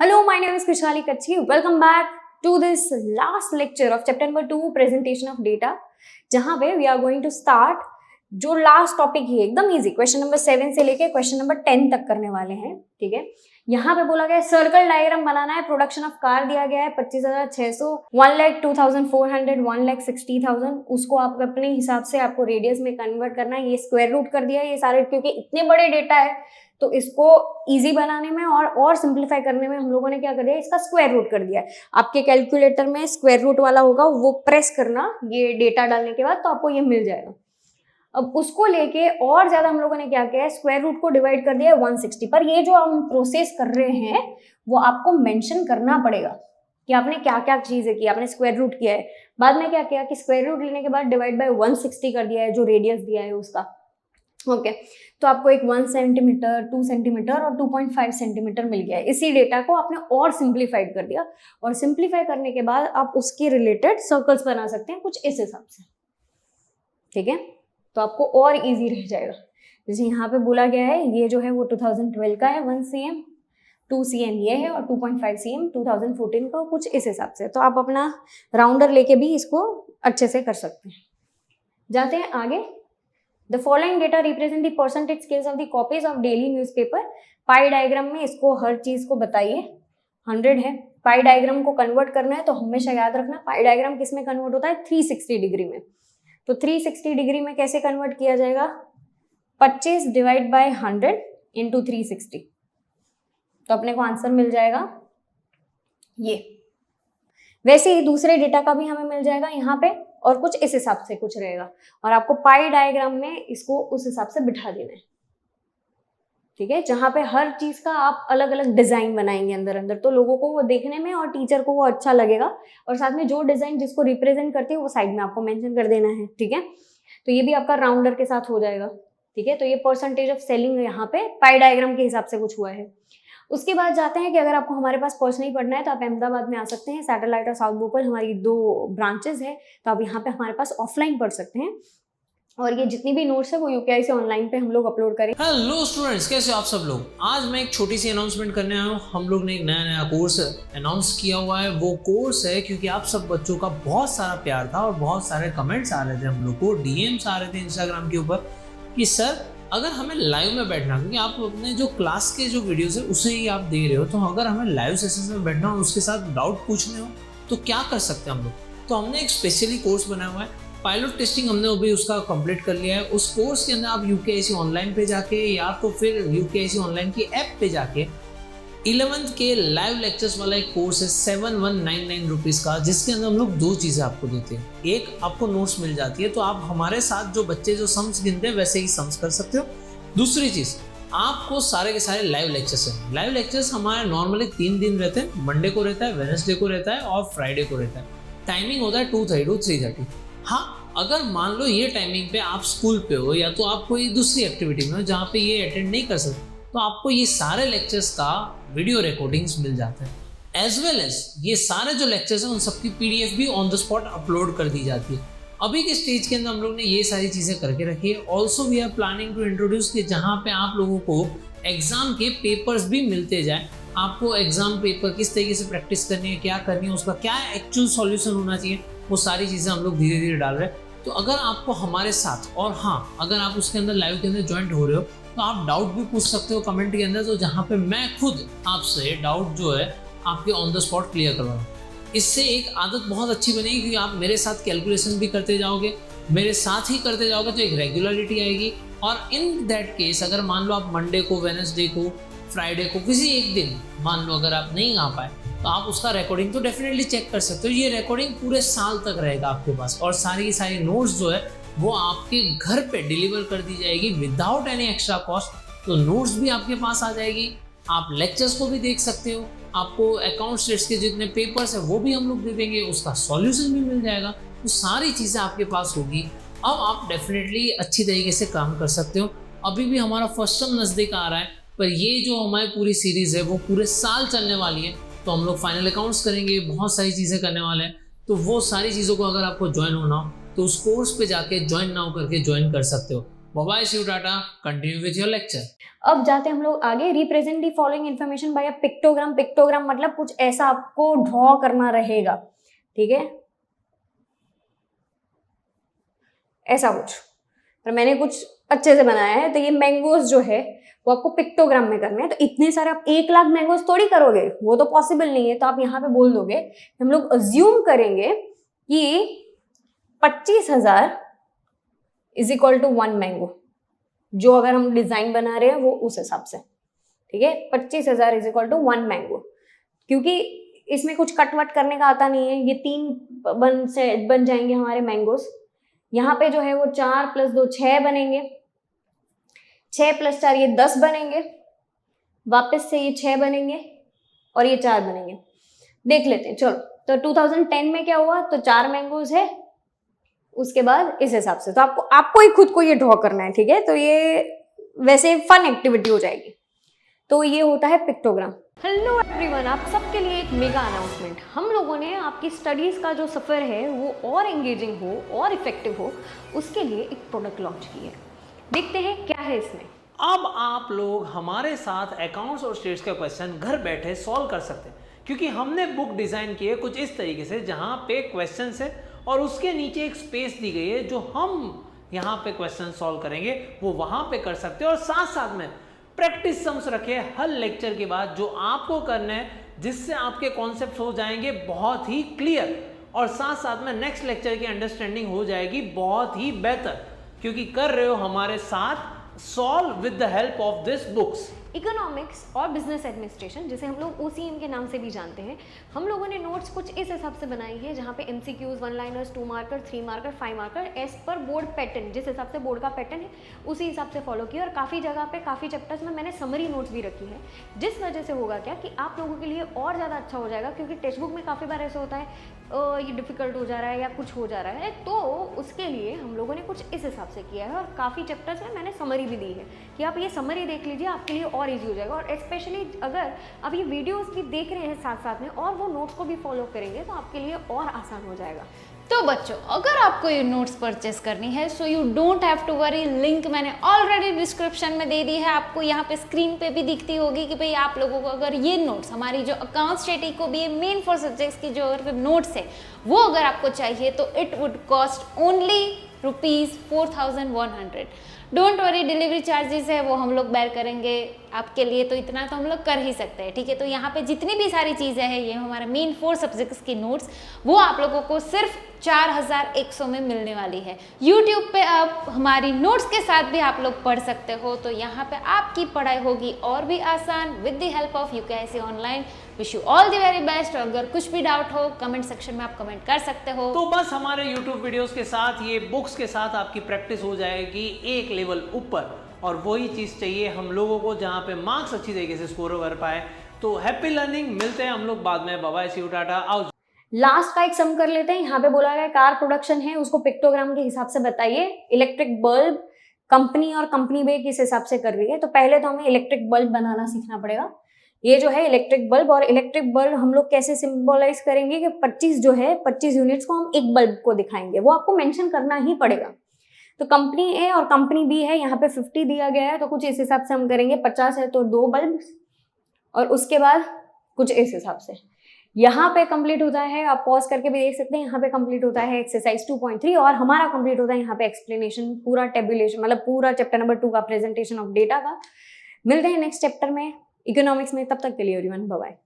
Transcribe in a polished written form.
Hello, my name is Krishali Kachhi. Welcome back to this last lecture of chapter number 2 presentation of data, जहाँ पे we are going to start जो last topic ही एकदम easy question number 7 से लेके question number 10 तक करने वाले हैं। ठीक है, यहाँ पे बोला गया है सर्कल डायग्राम बनाना है। प्रोडक्शन ऑफ कार दिया गया है 25,600, 1,02,400, 1,60,000। उसको आप अपने हिसाब से आपको रेडियस में कन्वर्ट करना है। ये स्क्वायर रूट कर दिया है ये सारे, क्योंकि इतने बड़े डेटा है तो इसको इजी बनाने में और सिंप्लीफाई करने में हम लोगों ने क्या कर दिया, इसका स्क्वायर रूट कर दिया है। आपके कैलकुलेटर में स्क्वायर रूट वाला होगा, वो प्रेस करना ये डेटा डालने के बाद, तो आपको ये मिल जाएगा। अब उसको लेके और ज्यादा हम लोगों ने क्या किया है, स्क्वायर रूट को डिवाइड कर दिया है 160 पर। ये जो हम प्रोसेस कर रहे हैं वो आपको मेंशन करना पड़ेगा कि आपने क्या क्या चीजें की। आपने स्क्वायर रूट किया है, बाद में क्या किया कि स्क्वायर रूट लेने के बाद डिवाइड बाय 160 कर दिया है जो रेडियस दिया है उसका। ओके, तो आपको एक 1 सेंटीमीटर, 2 सेंटीमीटर और 2.5 सेंटीमीटर मिल गया है। इसी डेटा को आपने और सिंप्लीफाइड कर दिया, और सिंप्लीफाई करने के बाद आप उसके रिलेटेड सर्कल्स बना सकते हैं कुछ इस हिसाब से। ठीक है, तो आपको और इजी रह जाएगा। जैसे यहाँ पे बोला गया है ये जो है वो 2012 का है 1 cm, 2 cm ये है और 2.5 cm 2014 का, कुछ इस हिसाब से। तो आप अपना राउंडर लेके भी इसको अच्छे से कर सकते हैं। जाते हैं आगे। The following data represent the percentage scales of the copies of daily newspaper। Pi diagram में इसको हर चीज को बताइए। 100 है, पाई डायग्राम को कन्वर्ट करना है तो हमेशा याद रखना पाई डायग्राम किस में कन्वर्ट होता है, 360 डिग्री में। तो 360 डिग्री में कैसे कन्वर्ट किया जाएगा, 25 डिवाइड बाय 100 इंटू 360, तो अपने को आंसर मिल जाएगा ये। वैसे ही दूसरे डेटा का भी हमें मिल जाएगा यहाँ पे, और कुछ इस हिसाब से कुछ रहेगा, और आपको पाई डायग्राम में इसको उस हिसाब से बिठा देना है। ठीक है, जहां पे हर चीज का आप अलग अलग डिजाइन बनाएंगे अंदर, तो लोगों को वो देखने में और टीचर को वो अच्छा लगेगा, और साथ में जो डिजाइन जिसको रिप्रेजेंट करती है वो साइड में आपको मेंशन कर देना है। ठीक है, तो ये भी आपका राउंडर के साथ हो जाएगा। ठीक है, तो ये परसेंटेज ऑफ सेलिंग यहाँ पे पाई डायग्राम के हिसाब से कुछ हुआ है। उसके बाद जाते हैं कि अगर आपको हमारे पास पर्सनली पढ़ना है तो आप अहमदाबाद में आ सकते हैं। सैटेलाइट और साउथ भोपाल हमारी 2 ब्रांचेस है, तो आप यहाँ पे हमारे पास ऑफलाइन पढ़ सकते हैं, और ये जितनी भी नोट्स है वो यूकेआई से ऑनलाइन पे हम लोग अपलोड करें। हेलो स्टूडेंट्स, कैसे हो आप सब लोग। आज मैं एक छोटी सी अनाउंसमेंट करने आया हूँ। हम लोग ने एक नया कोर्स अनाउंस किया हुआ है। वो कोर्स है क्योंकि आप सब बच्चों का बहुत सारा प्यार था और बहुत सारे कमेंट्स आ रहे थे, हम लोग को डीएम्स आ रहे थे इंस्टाग्राम के ऊपर कि सर अगर हमें लाइव में बैठना, क्योंकि आप अपने जो क्लास के जो वीडियोस है उसे ही आप दे रहे हो, तो अगर हमें लाइव सेशन में बैठना और उसके साथ डाउट पूछने हो तो क्या कर सकते हैं हम लोग। तो हमने एक स्पेशली कोर्स बनाया हुआ है। पायलट टेस्टिंग हमने अभी उसका कंप्लीट कर लिया है। उस कोर्स के अंदर आप यूकेआईसी ऑनलाइन पे जाके या तो फिर यूकेआईसी ऑनलाइन की ऐप पे जाके 11th के लाइव लेक्चर्स वाला एक कोर्स है 7199 रुपीज़ का, जिसके अंदर हम लोग 2 चीज़ें आपको देते हैं। एक, आपको नोट्स मिल जाती है, तो आप हमारे साथ जो बच्चे जो सम्स गिनते हैं वैसे ही सम्स कर सकते हो। दूसरी चीज़, आपको सारे के सारे लाइव लेक्चर्स हैं। लाइव लेक्चर्स हमारे नॉर्मली 3 दिन रहते हैं। मंडे को रहता है, वेडनेसडे को रहता है और फ्राइडे को रहता है। टाइमिंग होता है 2:30 to 3:30। हाँ, अगर मान लो ये टाइमिंग पे आप स्कूल पे हो या तो आप कोई दूसरी एक्टिविटी में हो जहाँ पे ये अटेंड नहीं कर सकते, तो आपको ये सारे लेक्चर्स का वीडियो रिकॉर्डिंग्स मिल जाते हैं। एज वेल एज ये सारे जो लेक्चर्स हैं उन सबकी PDF भी ऑन द स्पॉट अपलोड कर दी जाती है। अभी के स्टेज के अंदर हम लोग ने ये सारी चीज़ें करके रखी है। Also we are planning to introduce कि जहाँ पे आप लोगों को एग्जाम के पेपर्स भी मिलते जाए। आपको एग्जाम पेपर किस तरीके से प्रैक्टिस करनी है, क्या करनी है, उसका क्या एक्चुअल सॉल्यूशन होना चाहिए, वो सारी चीज़ें हम लोग धीरे धीरे डाल रहे हैं। तो अगर आपको हमारे साथ, और हाँ अगर आप उसके अंदर लाइव के अंदर ज्वाइंट हो रहे हो तो आप डाउट भी पूछ सकते हो कमेंट के अंदर, तो जहाँ पे मैं खुद आपसे डाउट जो है आपके ऑन द स्पॉट क्लियर करवाऊँ। इससे एक आदत बहुत अच्छी बनेगी क्योंकि आप मेरे साथ कैलकुलेशन भी करते जाओगे, मेरे साथ ही करते जाओगे, तो एक रेगुलरिटी आएगी। और इन दैट केस अगर मान लो आप मंडे को, वेडनेसडे को, फ्राइडे को किसी एक दिन मान लो अगर आप नहीं आ पाए, तो आप उसका रिकॉर्डिंग तो डेफिनेटली चेक कर सकते हो। ये रिकॉर्डिंग पूरे साल तक रहेगा आपके पास, और सारी की सारी नोट्स जो है वो आपके घर पे डिलीवर कर दी जाएगी विदाउट एनी एक्स्ट्रा कॉस्ट। तो नोट्स भी आपके पास आ जाएगी, आप लेक्चर्स को भी देख सकते हो, आपको अकाउंट स्टेट्स के जितने पेपर्स है वो भी हम लोग दे देंगे, उसका सॉल्यूशन भी मिल जाएगा। तो सारी चीज़ें आपके पास होगी। अब आप डेफिनेटली अच्छी तरीके से काम कर सकते हो। अभी भी हमारा फर्स्ट टर्म नज़दीक आ रहा है, पर ये जो हमारी पूरी सीरीज़ है वो पूरे साल चलने वाली है। तो हम लोग फाइनल अकाउंट्स करेंगे, बहुत सारी चीज़ें करने वाले हैं। तो वो सारी चीज़ों को अगर आपको ज्वाइन होना हो तो उस कोर्स पे जाके ज्वाइन नाउ करके ज्वाइन कर सकते हो। Bye see you tata, continue with your lecture. अब जाते हैं हम लोग आगे। Represent the following information by a pictogram. Pictogram मतलब कुछ ऐसा आपको ड्रॉ करना रहेगा, ठीक है, ऐसा कुछ। पर मैंने कुछ अच्छे से बनाया है। तो ये मैंगोज जो है वो आपको पिक्टोग्राम में करने हैं। तो इतने सारे आप 1 लाख मैंगोज थोड़ी करोगे, वो तो पॉसिबल नहीं है। तो आप यहाँ पे बोल दोगे, हम लोग अज्यूम करेंगे कि 25,000 इज इक्वल टू 1 मैंगो, जो अगर हम डिजाइन बना रहे हैं वो उस हिसाब से, ठीक है। 25,000 इज इक्वल टू 1 मैंगो, क्योंकि इसमें कुछ कट वट करने का आता नहीं है। ये 3 बन जाएंगे हमारे मैंगोज। यहाँ पे जो है वो 4 + 2 6 बनेंगे, 6 + 4 ये 10 बनेंगे, वापस से ये 6 बनेंगे और ये 4 बनेंगे। देख लेते हैं, चलो। तो 2010 में क्या हुआ, तो 4 मैंगोज है, उसके बाद इस हिसाब से। तो आपको ही खुद को ये ड्रॉ करना है, ठीक है। तो ये वैसे फन एक्टिविटी हो जाएगी। तो ये होता है पिक्टोग्राम। हेलो एवरीवन, आप सबके लिए एक मेगा अनाउंसमेंट। हम लोगों ने आपकी स्टडीज़ का जो सफ़र है वो और एंगेजिंग हो और इफेक्टिव हो, उसके लिए एक प्रोडक्ट लॉन्च की है। देखते हैं क्या है इसमें। अब आप लोग हमारे साथ अकाउंट्स और स्टेट्स का क्वेश्चन घर बैठे सॉल्व कर सकते हैं, क्योंकि हमने बुक डिज़ाइन की है कुछ इस तरीके से, जहाँ पे क्वेश्चन है और उसके नीचे एक स्पेस दी गई है। जो हम यहाँ पे क्वेश्चन सॉल्व करेंगे वो वहाँ पे कर सकते हैं। और साथ साथ में प्रैक्टिस सम्स रखे हर लेक्चर के बाद, जो आपको करना है, जिससे आपके कॉन्सेप्ट हो जाएंगे बहुत ही क्लियर, और साथ साथ में नेक्स्ट लेक्चर की अंडरस्टैंडिंग हो जाएगी बहुत ही बेहतर, क्योंकि कर रहे हो हमारे साथ solve with the help of this books. Economics और बिजनेस एडमिनिस्ट्रेशन, जिसे हम लोग OCM के नाम से भी जानते हैं, हम लोगों ने नोट्स कुछ इस हिसाब से बनाई है, जहाँ पे MCQs, 1 liners, 2 marker, 3 marker, 5 marker, as पर बोर्ड पैटर्न, जिस हिसाब से बोर्ड का पैटर्न है उसी हिसाब से फॉलो किया। और काफ़ी जगह पे काफ़ी चैप्टर्स में मैंने समरी नोट्स भी रखी है, जिस वजह से होगा क्या कि आप लोगों के लिए और ज़्यादा अच्छा हो जाएगा। क्योंकि टेक्स्ट बुक में काफ़ी बार ऐसा होता है ये डिफ़िकल्ट हो जा रहा है या कुछ हो जा रहा है, तो उसके लिए हम लोगों ने कुछ इस हिसाब से किया है। और काफ़ी चैप्टर्स में मैंने समरी भी दी है कि आप ये समरी देख लीजिए, आपके लिए और ईजी हो जाएगा। और स्पेशली अगर आप ये वीडियोस भी देख रहे हैं साथ साथ में और वो नोट्स को भी फॉलो करेंगे, तो आपके लिए और आसान हो जाएगा। तो बच्चों, अगर आपको ये नोट्स परचेस करनी है, so you don't have to worry. Link मैंने ऑलरेडी डिस्क्रिप्शन में दे दी है। आपको यहाँ पे स्क्रीन पे भी दिखती होगी कि भाई आप लोगों को अगर ये नोट्स, हमारी जो अकाउंट स्टेट को भी मेन 4 सब्जेक्ट्स की जो नोट्स है वो अगर आपको चाहिए, तो it would cost only ₹4,100। Don't worry, delivery charges है वो हम लोग बेयर करेंगे आपके लिए, तो इतना तो हम लोग कर ही सकते हैं, ठीक है। तो यहाँ पे जितनी भी सारी चीज़ें हैं, ये हमारे मेन 4 सब्जेक्ट्स की नोट्स, वो आप लोगों को सिर्फ 4,100 में मिलने वाली है। यूट्यूब पे आप हमारी नोट्स के साथ भी आप लोग पढ़ सकते हो, तो यहाँ पे आपकी पढ़ाई होगी और भी आसान with the help of UKIC online. Wish you all the very best. और अगर कुछ भी डाउट हो, कमेंट सेक्शन में आप कमेंट कर सकते हो। तो बस हमारे YouTube वीडियोस के साथ, ये बुक्स के साथ आपकी प्रैक्टिस हो जाएगी एक लेवल ऊपर, और वही चीज़ चाहिए हम लोगों को, जहाँ पे मार्क्स अच्छी तरीके से स्कोर कर पाए। तो हैप्पी लर्निंग, मिलते हैं हम लोग बाद में। Bye bye, see you tata, आओ। लास्ट का एक सम कर लेते हैं। यहाँ पे बोला गया कार प्रोडक्शन है, उसको पिक्टोग्राम के हिसाब से बताइए। इलेक्ट्रिक बल्ब कंपनी और कंपनी बे किस हिसाब से कर रही है। तो पहले तो हमें इलेक्ट्रिक बल्ब बनाना सीखना पड़ेगा। ये जो है इलेक्ट्रिक बल्ब, और इलेक्ट्रिक बल्ब हम लोग कैसे सिंबलाइज करेंगे कि 25 जो है 25 यूनिट्स को हम एक बल्ब को दिखाएंगे, वो आपको मेंशन करना ही पड़ेगा। तो कंपनी ए और कंपनी बी है, यहाँ पे 50 दिया गया है, तो कुछ इस हिसाब से हम करेंगे। 50 है तो 2 बल्ब, और उसके बाद कुछ इस हिसाब से यहाँ पे कंप्लीट होता है। आप पॉज करके भी देख सकते हैं, यहाँ पे कंप्लीट होता है एक्सरसाइज 2.3, और हमारा कंप्लीट होता है यहाँ पे एक्सप्लेनेशन, पूरा टेबुलेशन, मतलब पूरा चैप्टर नंबर 2 का प्रेजेंटेशन ऑफ डेटा का। मिलते हैं नेक्स्ट चैप्टर में इकोनॉमिक्स में, तब तक के लिए एवरीवन बाय बाय।